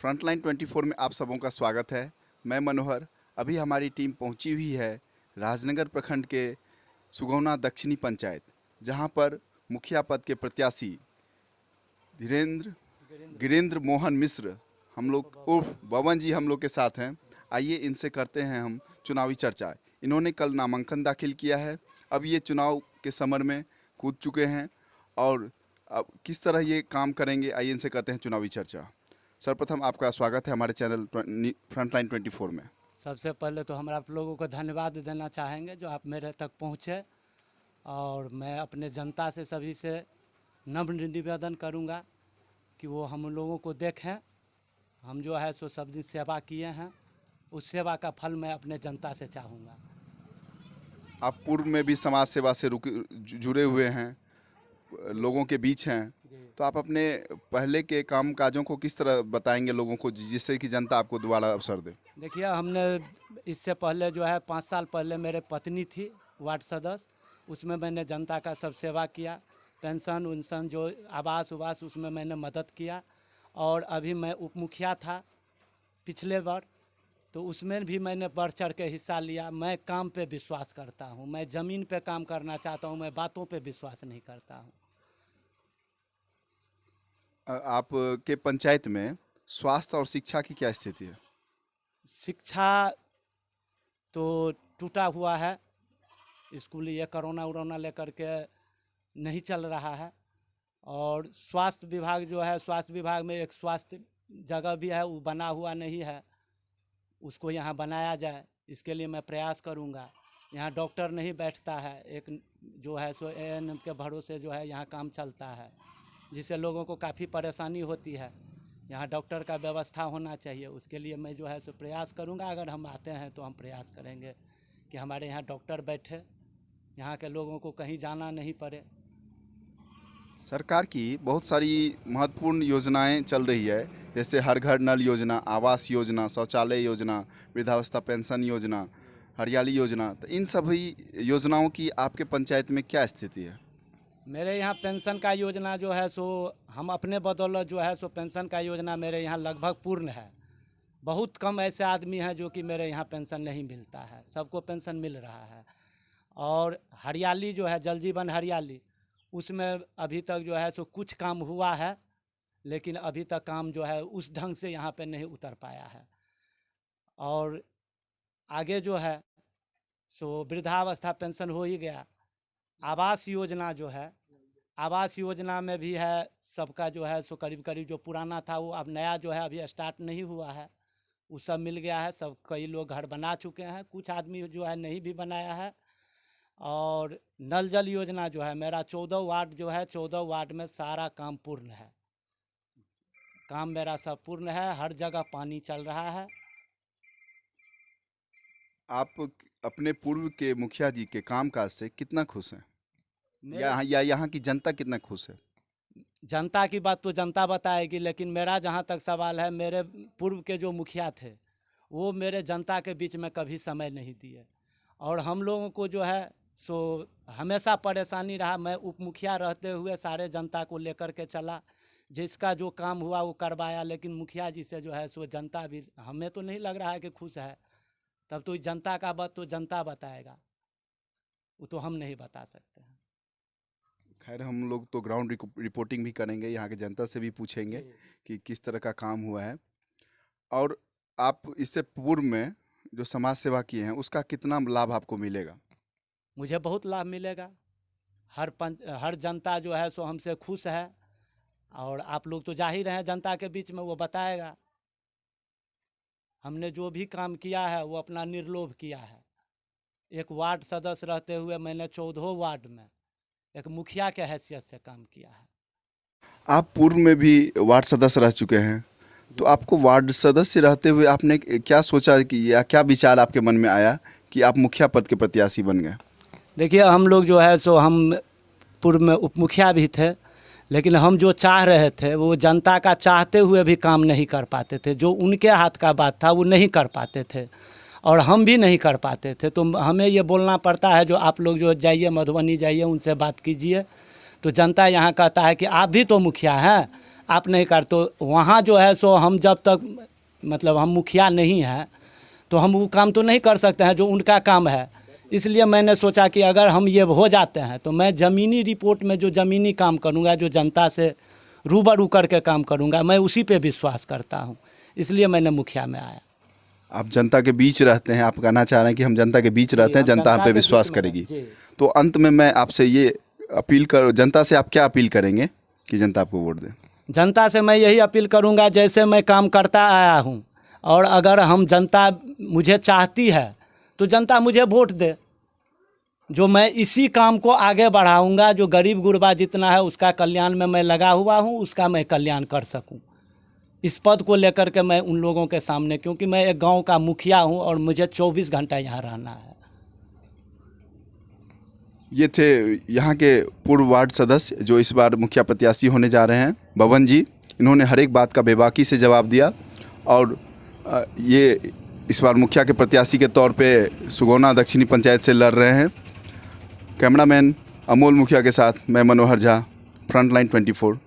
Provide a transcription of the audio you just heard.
Frontline 24 में आप सबों का स्वागत है। मैं मनोहर। अभी हमारी टीम पहुंची हुई है राजनगर प्रखंड के सुगौना दक्षिणी पंचायत, जहां पर मुखिया पद के प्रत्याशी गिरीन्द्र मोहन मिश्र हम लोग उर्फ बवन जी हम लोग के साथ हैं। आइए इनसे करते हैं हम चुनावी चर्चा। इन्होंने कल नामांकन दाखिल किया है, अब ये चुनाव के समर में कूद चुके हैं और अब किस तरह ये काम करेंगे, आइए इनसे करते हैं चुनावी चर्चा। सर्वप्रथम आपका स्वागत है हमारे चैनल फ्रंटलाइन 24 में। सबसे पहले तो हम आप लोगों को धन्यवाद देना चाहेंगे जो आप मेरे तक पहुँचे, और मैं अपने जनता से सभी से नम्र निवेदन करूंगा कि वो हम लोगों को देखें। हम जो है सो सब दिन सेवा किए हैं, उस सेवा का फल मैं अपने जनता से चाहूँगा। आप पूर्व में भी समाज सेवा से जुड़े हुए हैं, लोगों के बीच हैं, तो आप अपने पहले के काम काजों को किस तरह बताएंगे लोगों को, जिससे कि जनता आपको दोबारा अवसर दे? देखिए, हमने इससे पहले जो है 5 साल पहले मेरे पत्नी थी वार्ड सदस्य, उसमें मैंने जनता का सब सेवा किया। पेंशन उनसन जो आवास उवास उसमें मैंने मदद किया। और अभी मैं उप मुखिया था पिछले बार, तो उसमें भी मैंने बढ़ चढ़ के हिस्सा लिया। मैं काम पे विश्वास करता हूँ, मैं ज़मीन पे काम करना चाहता हूँ, मैं बातों पे विश्वास नहीं करता हूँ। आपके पंचायत में स्वास्थ्य और शिक्षा की क्या स्थिति है? शिक्षा तो टूटा हुआ है, स्कूल ये कोरोना उरोना लेकर के नहीं चल रहा है। और स्वास्थ्य विभाग जो है, स्वास्थ्य विभाग में एक स्वास्थ्य जगह भी है, वो बना हुआ नहीं है, उसको यहाँ बनाया जाए, इसके लिए मैं प्रयास करूँगा। यहाँ डॉक्टर नहीं बैठता है, एक जो है सो एएनएम के भरोसे जो है यहाँ काम चलता है, जिससे लोगों को काफ़ी परेशानी होती है। यहाँ डॉक्टर का व्यवस्था होना चाहिए, उसके लिए मैं जो है सो प्रयास करूँगा। अगर हम आते हैं तो हम प्रयास करेंगे कि हमारे यहाँ डॉक्टर बैठे, यहाँ के लोगों को कहीं जाना नहीं पड़े। सरकार की बहुत सारी महत्वपूर्ण योजनाएं चल रही है, जैसे हर घर नल योजना, आवास योजना, शौचालय योजना, वृद्धावस्था पेंशन योजना, हरियाली योजना। तो इन सभी योजनाओं की आपके पंचायत में क्या स्थिति है? मेरे यहाँ पेंशन का योजना जो है सो हम अपने बदौलत जो है सो पेंशन का योजना मेरे यहाँ लगभग पूर्ण है। बहुत कम ऐसे आदमी हैं जो कि मेरे यहाँ पेंशन नहीं मिलता है, सबको पेंशन मिल रहा है। और हरियाली जो है, जल जीवन हरियाली, उसमें अभी तक जो है सो कुछ काम हुआ है, लेकिन अभी तक काम जो है उस ढंग से यहाँ पे नहीं उतर पाया है। और आगे जो है सो वृद्धावस्था पेंशन हो ही गया। आवास योजना जो है, आवास योजना में भी है, सबका जो है सो करीब करीब जो पुराना था वो अब नया जो है अभी स्टार्ट नहीं हुआ है, वो सब मिल गया है। सब कई लोग घर बना चुके हैं, कुछ आदमी जो है नहीं भी बनाया है। और नल जल योजना जो है, मेरा 14 वार्ड जो है, 14 वार्ड में सारा काम पूर्ण है, काम मेरा सब पूर्ण है, हर जगह पानी चल रहा है। आप अपने पूर्व के मुखिया जी के कामकाज से कितना खुश हैं, मेरे या यहाँ की जनता कितना खुश है? जनता की बात तो जनता बताएगी, लेकिन मेरा जहाँ तक सवाल है, मेरे पूर्व के जो मुखिया थे वो मेरे जनता के बीच में कभी समय नहीं दिए, और हम लोगों को जो है सो हमेशा परेशानी रहा। मैं उप मुखिया रहते हुए सारे जनता को लेकर के चला, जिसका जो काम हुआ वो करवाया, लेकिन मुखिया जी से जो है सो जनता भी, हमें तो नहीं लग रहा है कि खुश है। तब तो जनता का बात तो जनता बताएगा, वो तो हम नहीं बता सकते हैं। खैर, हम लोग तो ग्राउंड रिपोर्टिंग भी करेंगे, यहाँ के जनता से भी पूछेंगे कि किस तरह का काम हुआ है। और आप इससे पूर्व में जो समाज सेवा किए हैं उसका कितना लाभ आपको मिलेगा? मुझे बहुत लाभ मिलेगा। हर जनता जो है सो हमसे खुश है, और आप लोग तो जा ही रहे हैं जनता के बीच में, वो बताएगा। हमने जो भी काम किया है वो अपना निर्लोभ किया है। एक वार्ड सदस्य रहते हुए मैंने 14 वार्ड में एक मुखिया के हैसियत से काम किया है। आप पूर्व में भी वार्ड सदस्य रह चुके हैं, तो आपको वार्ड सदस्य रहते हुए आपने क्या सोचा कि, या क्या विचार आपके मन में आया कि आप मुखिया पद के प्रत्याशी बन गए? देखिए, हम लोग जो है सो हम पूर्व में उप मुखिया भी थे, लेकिन हम जो चाह रहे थे वो जनता का चाहते हुए भी काम नहीं कर पाते थे। जो उनके हाथ का बात था वो नहीं कर पाते थे, और हम भी नहीं कर पाते थे। तो हमें ये बोलना पड़ता है, जो आप लोग जो जाइए मधुबनी जाइए, उनसे बात कीजिए, तो जनता यहाँ कहता है कि आप भी तो मुखिया हैं, आप नहीं कर, तो वहाँ जो है सो हम जब तक मतलब हम मुखिया नहीं हैं तो हम वो काम तो नहीं कर सकते हैं जो उनका काम है। इसलिए मैंने सोचा कि अगर हम ये हो जाते हैं तो मैं ज़मीनी रिपोर्ट में जो ज़मीनी काम करूँगा, जो जनता से रूबरू करके काम करूँगा, मैं उसी पे विश्वास करता हूँ। इसलिए मैंने मुखिया में आया। आप जनता के बीच रहते हैं, आप कहना चाह रहे हैं कि हम जनता के बीच रहते हैं, जनता हम पे के विश्वास बीच में करेगी। जी। तो अंत में मैं आपसे ये अपील कर, जनता से आप क्या अपील करेंगे कि जनता आपको वोट दे? जनता से मैं यही अपील करूंगा, जैसे मैं काम करता आया हूं, और अगर हम जनता मुझे चाहती है तो जनता मुझे वोट दे। जो मैं इसी काम को आगे बढ़ाऊंगा, जो गरीब गुरबा जितना है उसका कल्याण में मैं लगा हुआ हूं, उसका मैं कल्याण कर सकूं। इस पद को लेकर के मैं उन लोगों के सामने, क्योंकि मैं एक गांव का मुखिया हूं और मुझे 24 घंटा यहाँ रहना है। ये थे यहाँ के पूर्व वार्ड सदस्य जो इस बार मुखिया प्रत्याशी होने जा रहे हैं, बबन जी। इन्होंने हर एक बात का बेबाकी से जवाब दिया और ये इस बार मुखिया के प्रत्याशी के तौर पे सुगौना दक्षिणी पंचायत से लड़ रहे हैं। कैमरामैन अमोल मुखिया के साथ मैं मनोहर झा, फ्रंटलाइन 24।